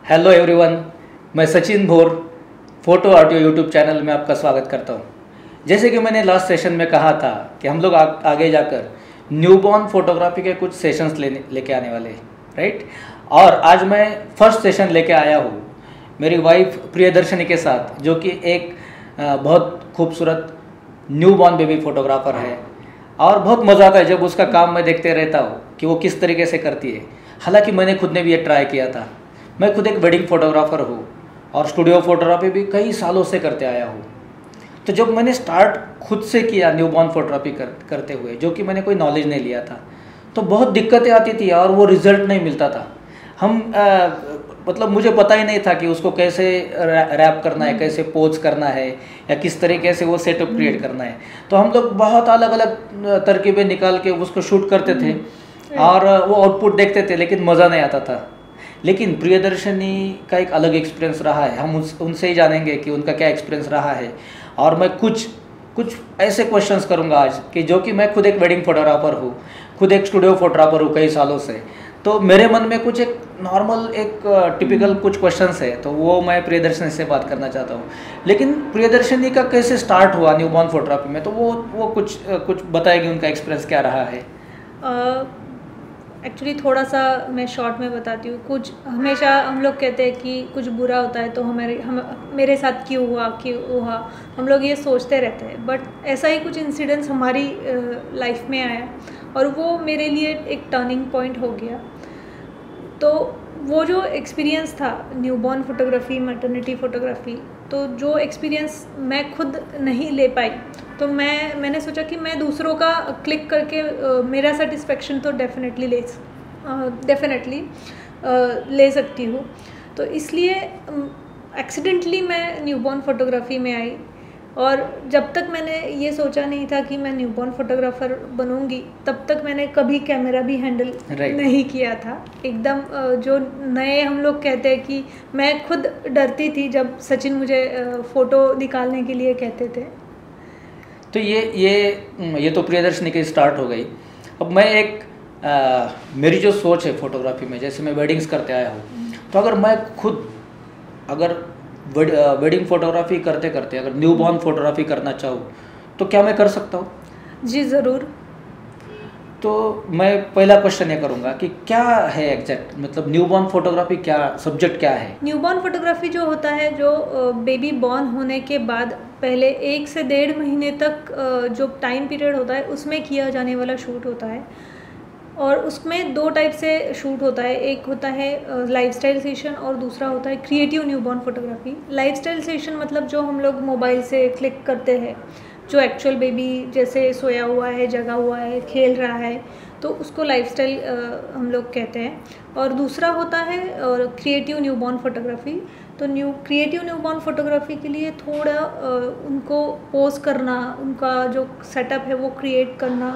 Hello everyone, मैं सचिन भोर photo audio YouTube channel में आपका स्वागत करता हूं। जैसे कि मैंने लास्ट सेशन में कहा था कि हम लोग आगे जाकर न्यूबॉर्न फोटोग्राफी के कुछ सेशंस लेके आने वाले हैं, राइट। और आज मैं फर्स्ट सेशन लेके आया हूँ मेरी वाइफ प्रियदर्शनी के साथ, जो कि एक बहुत खूबसूरत न्यूबॉर्न बेबी फोटोग्राफर है। और बहुत मज़ा आता है जब उसका काम मैं देखते रहता हूँ कि वो किस तरीके से करती है। हालांकि मैंने खुद ने भी ये ट्राई किया था। मैं खुद एक वेडिंग फोटोग्राफर हूँ और स्टूडियो फोटोग्राफी भी कई सालों से करते आया हूँ। तो जब मैंने स्टार्ट खुद से किया न्यूबॉर्न फोटोग्राफी करते हुए, जो कि मैंने कोई नॉलेज नहीं लिया था, तो बहुत दिक्कतें आती थी और वो रिज़ल्ट नहीं मिलता था। मतलब मुझे पता ही नहीं था कि उसको कैसे रैप करना है, कैसे पोज करना है, या किस तरीके से वो सेटअप क्रिएट करना है। तो हम लोग बहुत अलग अलग तरकीबें निकाल के उसको शूट करते थे और वो आउटपुट देखते थे, लेकिन मज़ा नहीं आता था। लेकिन प्रियदर्शनी का एक अलग एक्सपीरियंस रहा है। हम उनसे ही जानेंगे कि उनका क्या एक्सपीरियंस रहा है। और मैं कुछ ऐसे क्वेश्चंस करूंगा आज कि जो कि मैं खुद एक वेडिंग फोटोग्राफर हूँ, खुद एक स्टूडियो फोटोग्राफर हूँ कई सालों से। तो मेरे मन में कुछ एक नॉर्मल एक टिपिकल कुछ क्वेश्चंस है, तो वो मैं प्रियदर्शनी से बात करना चाहता हूँ। लेकिन प्रियदर्शनी का कैसे स्टार्ट हुआ न्यूबॉर्न फोटोग्राफी में, तो वो कुछ बताएगी, उनका एक्सपीरियंस क्या रहा है। एक्चुअली थोड़ा सा मैं शॉर्ट में बताती हूँ। कुछ हमेशा हम लोग कहते हैं कि कुछ बुरा होता है तो मेरे साथ क्यों हुआ, हम लोग ये सोचते रहते हैं। बट ऐसा ही कुछ इंसिडेंट्स हमारी लाइफ में आया और वो मेरे लिए एक टर्निंग पॉइंट हो गया। तो वो जो एक्सपीरियंस था न्यूबॉर्न फोटोग्राफी, मैटरनिटी फोटोग्राफी, तो जो एक्सपीरियंस मैं खुद नहीं ले पाई, तो मैंने सोचा कि मैं दूसरों का क्लिक करके मेरा सेटिस्फेक्शन तो डेफिनेटली ले सकती हूँ। तो इसलिए एक्सीडेंटली मैं न्यूबॉर्न फोटोग्राफी में आई। और जब तक मैंने ये सोचा नहीं था कि मैं न्यूबॉर्न फोटोग्राफर बनूंगी, तब तक मैंने कभी कैमरा भी हैंडल नहीं किया था। एकदम जो नए हम लोग कहते हैं कि मैं खुद डरती थी जब सचिन मुझे फ़ोटो निकालने के लिए कहते थे। तो ये तो प्रियदर्शनी की स्टार्ट हो गई। अब मैं मेरी जो सोच है फोटोग्राफी में, जैसे मैं वेडिंग्स करते आया हूँ, तो अगर मैं खुद वेडिंग फोटोग्राफी करते करते अगर न्यूबॉर्न फोटोग्राफी करना चाहूँ, तो क्या मैं कर सकता हूँ? जी ज़रूर। तो मैं पहला क्वेश्चन ये करूँगा कि क्या है एग्जैक्ट, मतलब न्यूबॉर्न फोटोग्राफी क्या सब्जेक्ट क्या है? न्यूबॉर्न फोटोग्राफी जो होता है, जो बेबी बॉर्न होने के बाद पहले 1 से 1.5 महीने तक जो टाइम पीरियड होता है, उसमें किया जाने वाला शूट होता है। और उसमें 2 टाइप से शूट होता है। एक होता है लाइफस्टाइल सेशन और दूसरा होता है creative newborn photography. Lifestyle session मतलब जो हम लोग मोबाइल से क्लिक करते हैं, जो एक्चुअल बेबी जैसे सोया हुआ है, जगा हुआ है, खेल रहा है, तो उसको लाइफस्टाइल हम लोग कहते हैं। और दूसरा होता है क्रिएटिव न्यूबॉर्न फोटोग्राफी। तो क्रिएटिव न्यूबॉर्न फोटोग्राफी के लिए थोड़ा उनको पोज करना, उनका जो सेटअप है वो क्रिएट करना,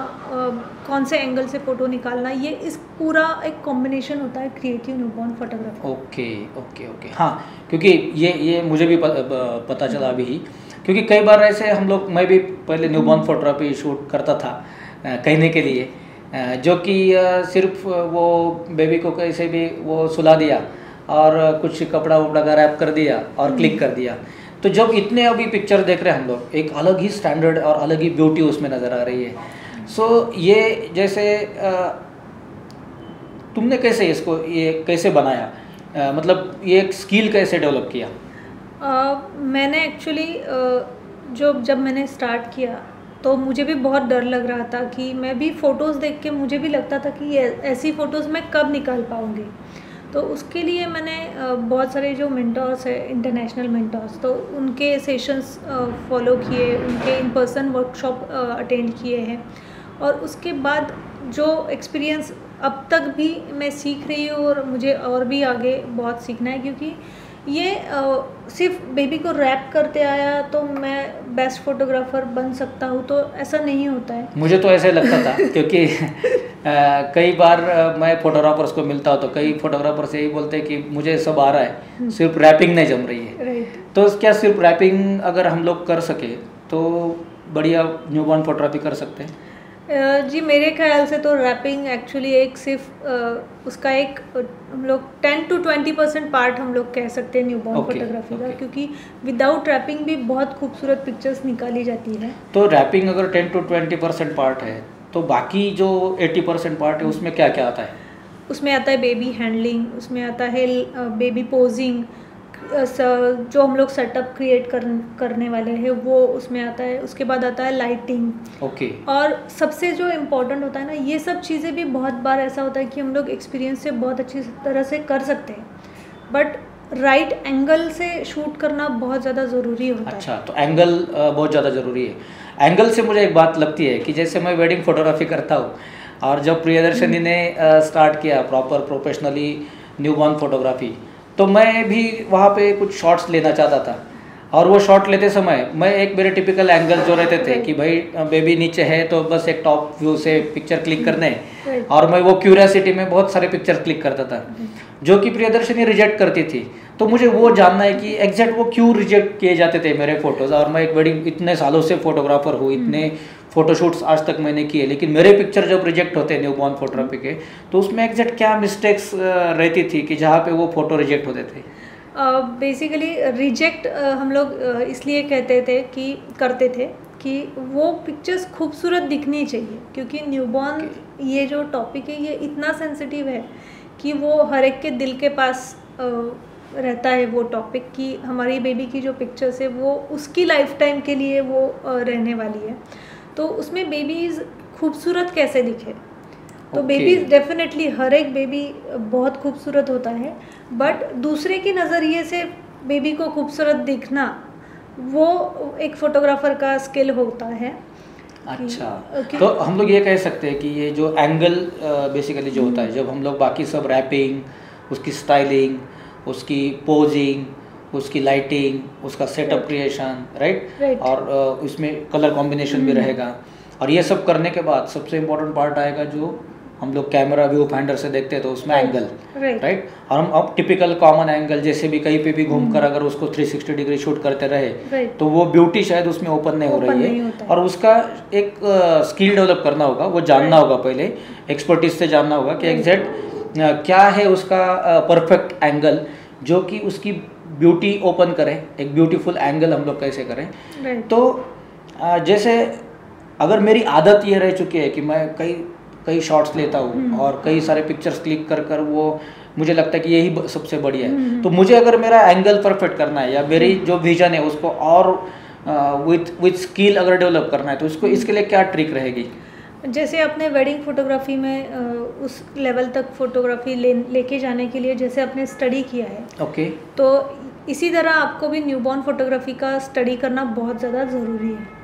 कौन से एंगल से फ़ोटो निकालना, ये इस पूरा एक कॉम्बिनेशन होता है क्रिएटिव न्यूबॉर्न फोटोग्राफी। ओके। हाँ, क्योंकि ये मुझे भी पता चला अभी ही, क्योंकि कई बार ऐसे मैं भी पहले न्यूबॉर्न फोटोग्राफी शूट करता था कहने के लिए, जो कि सिर्फ वो बेबी को कैसे भी वो सुला दिया और कुछ कपड़ा वपड़ा का रैप कर दिया और क्लिक कर दिया। तो जब इतने अभी पिक्चर देख रहे हैं हम लोग, एक अलग ही स्टैंडर्ड और अलग ही ब्यूटी उसमें नज़र आ रही है। सो ये जैसे तुमने ये कैसे बनाया, मतलब ये एक स्किल कैसे डेवलप किया? मैंने एक्चुअली जब मैंने स्टार्ट किया तो मुझे भी बहुत डर लग रहा था कि मैं भी फ़ोटोज़ देख के मुझे भी लगता था कि ऐसी फ़ोटोज़ मैं कब निकाल पाऊँगी। तो उसके लिए मैंने बहुत सारे जो मेंटर्स है, इंटरनेशनल मेंटर्स, तो उनके सेशंस फॉलो किए, उनके इन पर्सन वर्कशॉप अटेंड किए हैं। और उसके बाद जो एक्सपीरियंस अब तक भी मैं सीख रही हूँ, और मुझे और भी आगे बहुत सीखना है, क्योंकि ये सिर्फ बेबी को रैप करते आया तो मैं बेस्ट फोटोग्राफर बन सकता हूँ, तो ऐसा नहीं होता है। मुझे तो ऐसे लगता था क्योंकि कई बार मैं फोटोग्राफर्स को मिलता हूँ तो कई फोटोग्राफर्स यही बोलते हैं कि मुझे सब आ रहा है, सिर्फ रैपिंग नहीं जम रही है। तो क्या सिर्फ रैपिंग अगर हम लोग कर सके तो बढ़िया न्यूबॉर्न फोटोग्राफी कर सकते हैं? जी मेरे ख्याल से तो रैपिंग एक्चुअली एक सिर्फ उसका एक हम लोग 10 to 20% पार्ट हम लोग कह सकते हैं न्यूबॉर्न फोटोग्राफी का, क्योंकि विदाउट रैपिंग भी बहुत खूबसूरत पिक्चर्स निकाली जाती है। तो रैपिंग अगर 10 to 20% पार्ट है तो बाकी जो 80% पार्ट है उसमें क्या क्या आता है? उसमें आता है बेबी हैंडलिंग, उसमें आता है बेबी पोजिंग, जो हम लोग सेटअप क्रिएट करने वाले हैं वो उसमें आता है। उसके बाद आता है लाइटिंग। ओके। और सबसे जो इम्पोर्टेंट होता है ना, ये सब चीज़ें भी बहुत बार ऐसा होता है कि हम लोग एक्सपीरियंस से बहुत अच्छी तरह से कर सकते हैं, बट राइट एंगल से शूट करना बहुत ज़्यादा ज़रूरी होता है। अच्छा, तो एंगल बहुत ज़्यादा ज़रूरी है। एंगल से मुझे एक बात लगती है कि जैसे मैं वेडिंग फोटोग्राफी करता हूँ और जब प्रियदर्शनी ने स्टार्ट किया प्रॉपर प्रोफेशनली न्यूबॉर्न फोटोग्राफी, तो मैं भी वहाँ पे कुछ शॉट्स लेना चाहता था। और वो शॉट लेते समय मैं एक मेरे टिपिकल एंगल जो रहते थे कि भाई बेबी नीचे है तो बस एक टॉप व्यू से पिक्चर क्लिक करने, और मैं वो क्यूरियोसिटी में बहुत सारे पिक्चर क्लिक करता था जो कि प्रियदर्शनी रिजेक्ट करती थी। तो मुझे वो जानना है कि एग्जैक्ट वो क्यों रिजेक्ट किए जाते थे मेरे फोटोज़। और मैं एक वेडिंग इतने सालों से फोटोग्राफर हूँ, इतने फोटोशूट्स आज तक मैंने किए, लेकिन मेरे पिक्चर जब रिजेक्ट होते हैं न्यूबॉर्न फोटोग्राफी के, तो उसमें एग्जैक्ट क्या मिस्टेक्स रहती थी कि जहाँ पे वो फोटो रिजेक्ट होते थे? बेसिकली रिजेक्ट हम लोग इसलिए करते थे कि वो पिक्चर्स खूबसूरत दिखनी चाहिए, क्योंकि न्यूबॉर्न ये जो टॉपिक है ये इतना सेंसिटिव है कि वो हर एक के दिल के पास रहता है वो टॉपिक, कि हमारी बेबी की जो पिक्चर्स है वो उसकी लाइफ टाइम के लिए वो रहने वाली है। तो उसमें बेबीज़ खूबसूरत कैसे दिखे, तो बेबीज़ डेफिनेटली हर एक बेबी बहुत खूबसूरत होता है, बट दूसरे के नज़रिए से बेबी को खूबसूरत दिखना वो एक फ़ोटोग्राफ़र का स्किल होता है। अच्छा, तो हम लोग ये कह सकते हैं कि ये जो एंगल बेसिकली जो होता है, जब हम लोग बाकी सब रैपिंग, उसकी स्टाइलिंग, उसकी पोजिंग, उसकी लाइटिंग, उसका सेटअप क्रिएशन, राइट, और उसमें कलर कॉम्बिनेशन भी रहेगा, और ये सब करने के बाद सबसे इम्पोर्टेंट पार्ट आएगा जो हम लोग कैमरा व्यू फाइंडर से देखते हैं, तो उसमें एंगल, राइट। और हम अब टिपिकल कॉमन एंगल जैसे भी कहीं पे भी घूमकर अगर उसको 360 डिग्री शूट करते रहे, तो वो ब्यूटी शायद उसमें ओपन नहीं हो रही है। और उसका एक स्किल डेवलप करना होगा, वो जानना होगा, पहले एक्सपर्टीज से जानना होगा कि एग्जैक्ट क्या है उसका परफेक्ट एंगल जो कि उसकी ब्यूटी ओपन करे, एक ब्यूटीफुल एंगल हम लोग कैसे करें। तो जैसे अगर मेरी आदत ये रह चुकी है कि मैं कई शॉट्स लेता हूँ और कई सारे पिक्चर्स क्लिक कर वो मुझे लगता है कि यही सबसे बढ़िया है, तो मुझे अगर मेरा एंगल परफेक्ट करना है या मेरी जो विजन है उसको और विथ स्किल अगर डेवलप करना है, तो उसको इसके लिए क्या ट्रिक रहेगी? जैसे अपने वेडिंग फोटोग्राफी में उस लेवल तक फोटोग्राफी लेके जाने के लिए जैसे आपने स्टडी किया है, ओके, तो इसी तरह आपको भी न्यूबॉर्न फोटोग्राफी का स्टडी करना बहुत ज़्यादा ज़रूरी है।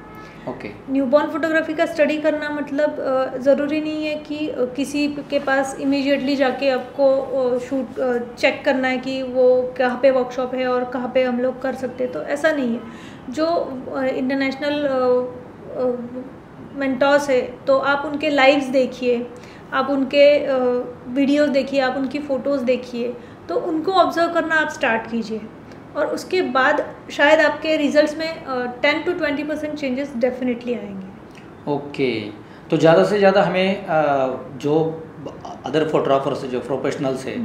ओके, न्यूबॉर्न फोटोग्राफी का स्टडी करना मतलब ज़रूरी नहीं है कि किसी के पास इमीडिएटली जाके आपको शूट चेक करना है कि वो कहाँ पे वर्कशॉप है और कहाँ पे हम लोग कर सकते हैं, तो ऐसा नहीं है। जो इंटरनेशनल मेंटर्स है, तो आप उनके लाइव्स देखिए, आप उनके वीडियोस देखिए, आप उनकी फ़ोटोज़ देखिए, तो उनको ऑब्ज़र्व करना आप स्टार्ट कीजिए, और उसके बाद शायद आपके रिजल्ट्स में 10 to 20% चेंजेस डेफिनेटली आएंगे। ओके, तो ज़्यादा से ज़्यादा हमें जो अदर फोटोग्राफर्स जो प्रोफेशनल्स है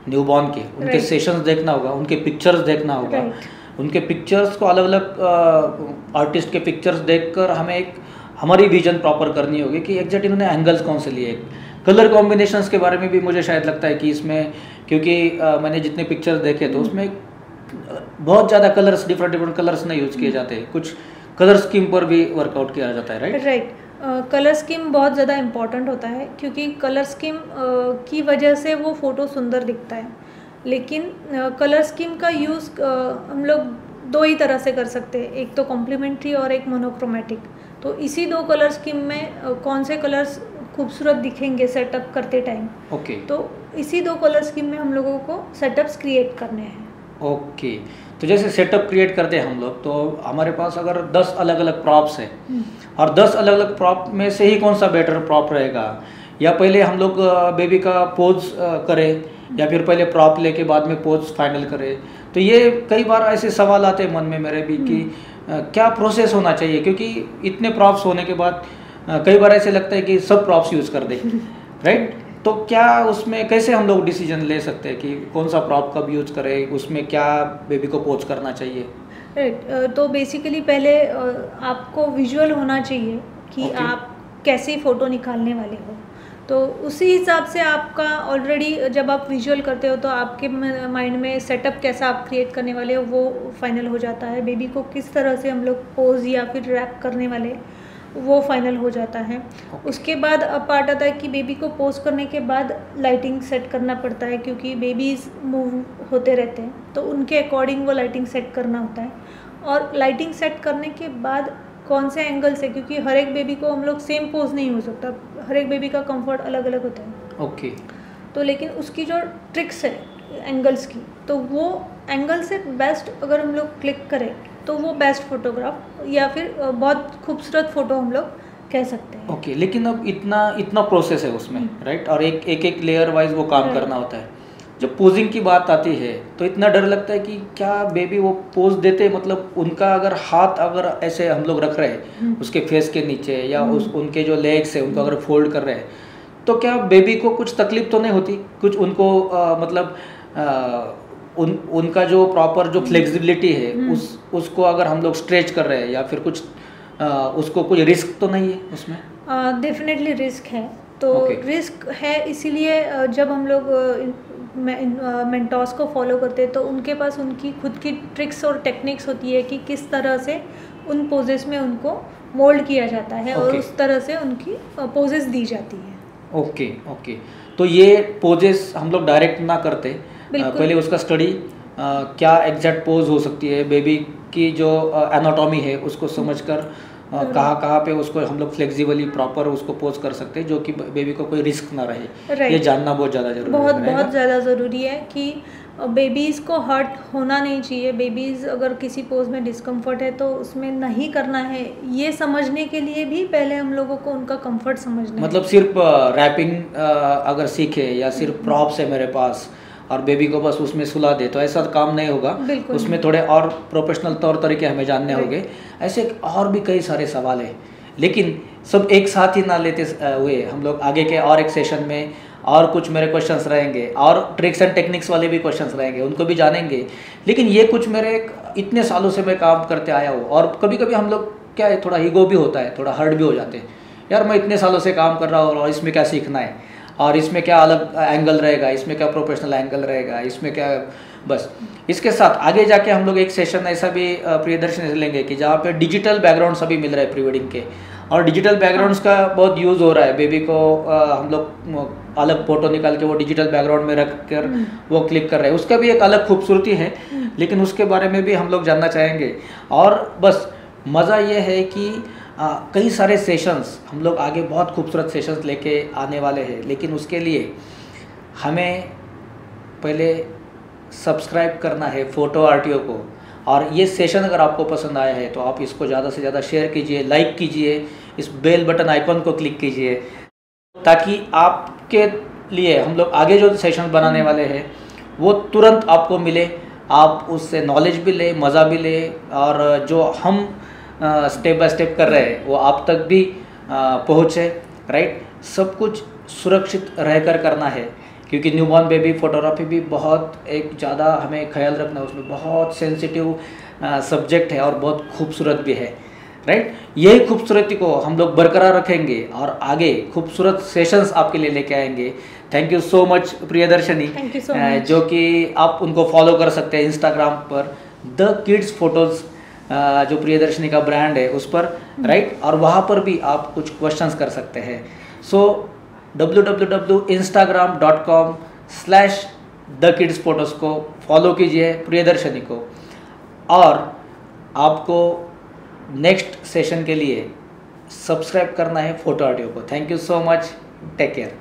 न्यूबॉर्न के, उनके सेशंस देखना होगा, उनके पिक्चर्स देखना होगा, उनके पिक्चर्स को अलग अलग आर्टिस्ट के पिक्चर्स देखकर हमें हमारी विजन प्रॉपर करनी होगी कि एग्जैक्ट इन्होंने एंगल्स कौन से लिए। कलर कॉम्बिनेशंस के बारे में भी मुझे शायद लगता है कि इसमें, क्योंकि मैंने जितने पिक्चर्स देखे तो उसमें बहुत ज़्यादा कलर्स, डिफरेंट कलर्स नहीं यूज़ किए जाते, कुछ कलर स्कीम पर भी वर्कआउट किया जाता है, राइट। कलर स्कीम बहुत ज़्यादा इम्पॉर्टेंट होता है, क्योंकि कलर स्कीम की वजह से वो फ़ोटो सुंदर दिखता है। लेकिन कलर स्कीम का यूज़ हम लोग दो ही तरह से कर सकते हैं, एक तो कॉम्प्लीमेंट्री और एक मोनोक्रोमेटिक। तो इसी दो कलर स्कीम में कौन से कलर्स खूबसूरत दिखेंगे सेटअप करते टाइम, ओके, तो इसी दो कलर स्कीम में हम लोगों को सेटअप्स क्रिएट करने हैं। ओके, तो जैसे सेटअप क्रिएट करते हैं हम लोग, तो हमारे पास अगर 10 अलग अलग प्रॉप्स हैं और 10 अलग अलग प्रॉप में से ही कौन सा बेटर प्रॉप रहेगा, या पहले हम लोग बेबी का पोज करें या फिर पहले प्रॉप लेके बाद में पोज फाइनल करें, तो ये कई बार ऐसे सवाल आते हैं मन में मेरे भी कि क्या प्रोसेस होना चाहिए, क्योंकि इतने प्रॉप्स होने के बाद कई बार ऐसे लगता है कि सब प्रॉप्स यूज़ कर दे, राइट? तो क्या उसमें कैसे हम लोग डिसीजन ले सकते हैं कि कौन सा प्रॉप कब यूज़ करें, उसमें क्या बेबी को पोज करना चाहिए? राइट, तो बेसिकली पहले आपको विजुअल होना चाहिए कि Okay. आप कैसी फ़ोटो निकालने वाले हो। तो उसी हिसाब से आपका ऑलरेडी जब आप विजुअल करते हो तो आपके माइंड में सेटअप कैसा आप क्रिएट करने वाले हो वो फाइनल हो जाता है। बेबी को किस तरह से हम लोग पोज या फिर रैप करने वाले वो फाइनल हो जाता है। उसके बाद अब पार्ट आता है कि बेबी को पोज करने के बाद लाइटिंग सेट करना पड़ता है, क्योंकि बेबीज़ मूव होते रहते हैं तो उनके अकॉर्डिंग वो लाइटिंग सेट करना होता है। और लाइटिंग सेट करने के बाद कौन से एंगल से, क्योंकि हर एक बेबी को हम लोग सेम पोज नहीं हो सकता, हर एक बेबी का कंफर्ट अलग अलग होता है। ओके। तो लेकिन उसकी जो ट्रिक्स है एंगल्स की, तो वो एंगल से बेस्ट अगर हम लोग क्लिक करें तो वो बेस्ट फोटोग्राफ या फिर बहुत खूबसूरत फ़ोटो हम लोग कह सकते हैं। ओके, लेकिन अब इतना प्रोसेस है उसमें, राइट? और एक लेयर वाइज वो काम करना होता है। जब पोजिंग की बात आती है तो इतना डर लगता है कि क्या बेबी वो पोज देते, मतलब उनका अगर हाथ अगर ऐसे हम लोग रख रहे हैं उसके फेस के नीचे या उनके जो लेग्स है उनको अगर फोल्ड कर रहे हैं तो क्या बेबी को कुछ तकलीफ तो नहीं होती? कुछ उनको उनका जो प्रॉपर जो फ्लेक्सिबिलिटी है उसको अगर हम लोग स्ट्रेच कर रहे हैं या फिर कुछ उसको कोई रिस्क तो नहीं है उसमें? डेफिनेटली रिस्क है। तो रिस्क है इसीलिए जब हम लोग मेंटोर्स को फॉलो करते हैं तो उनके पास उनकी खुद की ट्रिक्स और टेक्निक्स होती है कि किस तरह से उन पोजेस में उनको मोल्ड किया जाता है और उस तरह से उनकी पोजेस दी जाती है। ओके। तो ये पोजेस हम लोग डायरेक्ट ना करते, पहले उसका स्टडी क्या एग्जैक्ट पोज हो सकती है, बेबी की जो एनाटॉमी है उसको समझकर कहाँ पे उसको हम लोग फ्लेक्सिबली प्रॉपर उसको पोज कर सकते हैं जो कि बेबी को कोई रिस्क ना रहे। ये जानना बहुत ज़्यादा जरूरी है। बहुत ज़्यादा ज़रूरी है कि बेबीज़ को हर्ट होना नहीं चाहिए। बेबीज़ अगर किसी पोज में डिस्कम्फर्ट है तो उसमें नहीं करना है, ये समझने के लिए भी पहले हम लोगों को उनका कंफर्ट समझना मतलब सिर्फ रैपिंग अगर सीखे या सिर्फ प्रॉप्स है मेरे पास और बेबी को बस उसमें सुला दे तो ऐसा काम नहीं होगा। उसमें थोड़े और प्रोफेशनल तौर तरीके हमें जानने होंगे। ऐसे और भी कई सारे सवाल हैं, लेकिन सब एक साथ ही ना लेते हुए हम लोग आगे के और एक सेशन में और कुछ मेरे क्वेश्चंस रहेंगे और ट्रिक्स एंड टेक्निक्स वाले भी क्वेश्चंस रहेंगे, उनको भी जानेंगे। लेकिन ये कुछ मेरे इतने सालों से मैं काम करते आया हूँ और कभी कभी हम लोग क्या है, थोड़ा ईगो भी होता है, थोड़ा हर्ट भी हो जाते हैं, यार मैं इतने सालों से काम कर रहा हूँ और इसमें क्या सीखना है और इसमें क्या अलग एंगल रहेगा, इसमें क्या प्रोफेशनल एंगल रहेगा, इसमें क्या। बस इसके साथ आगे जाके हम लोग एक सेशन ऐसा भी प्रियदर्शनी से लेंगे कि जहाँ पे डिजिटल बैकग्राउंड सभी मिल रहे हैं प्री वेडिंग के, और डिजिटल बैकग्राउंड्स का बहुत यूज़ हो रहा है। बेबी को हम लोग अलग फ़ोटो निकाल के वो डिजिटल बैकग्राउंड में रख कर वो क्लिक कर रहे हैं, उसका भी एक अलग खूबसूरती है, लेकिन उसके बारे में भी हम लोग जानना चाहेंगे। और बस मज़ा ये है कि कई सारे सेशंस हम लोग आगे बहुत खूबसूरत सेशंस लेके आने वाले हैं, लेकिन उसके लिए हमें पहले सब्सक्राइब करना है फोटो आरटीओ को। और ये सेशन अगर आपको पसंद आया है तो आप इसको ज़्यादा से ज़्यादा शेयर कीजिए, लाइक कीजिए, इस बेल बटन आइकॉन को क्लिक कीजिए ताकि आपके लिए हम लोग आगे जो सेशन बनाने वाले हैं वो तुरंत आपको मिले, आप उससे नॉलेज भी ले, मज़ा भी ले, और जो हम स्टेप बाय स्टेप कर रहे हैं वो आप तक भी पहुँचे, राइट? सब कुछ सुरक्षित रहकर करना है, क्योंकि न्यूबॉर्न बेबी फोटोग्राफी भी बहुत एक ज़्यादा हमें ख्याल रखना है, उसमें बहुत सेंसिटिव सब्जेक्ट है और बहुत खूबसूरत भी है, राइट? यही खूबसूरती को हम लोग बरकरार रखेंगे और आगे खूबसूरत सेशंस आपके लिए लेके आएंगे। Thank you so much Priyadarshini, जो कि आप उनको फॉलो कर सकते हैं इंस्टाग्राम पर द किड्स फोटोज़, जो प्रियदर्शनी का ब्रांड है उस पर, राइट? और वहाँ पर भी आप कुछ क्वेश्चंस कर सकते हैं। सो www.instagram.com/thekidsphotos को फॉलो कीजिए प्रियदर्शनी को, और आपको नेक्स्ट सेशन के लिए सब्सक्राइब करना है फोटो आरटीओ को। Thank you so much, take care.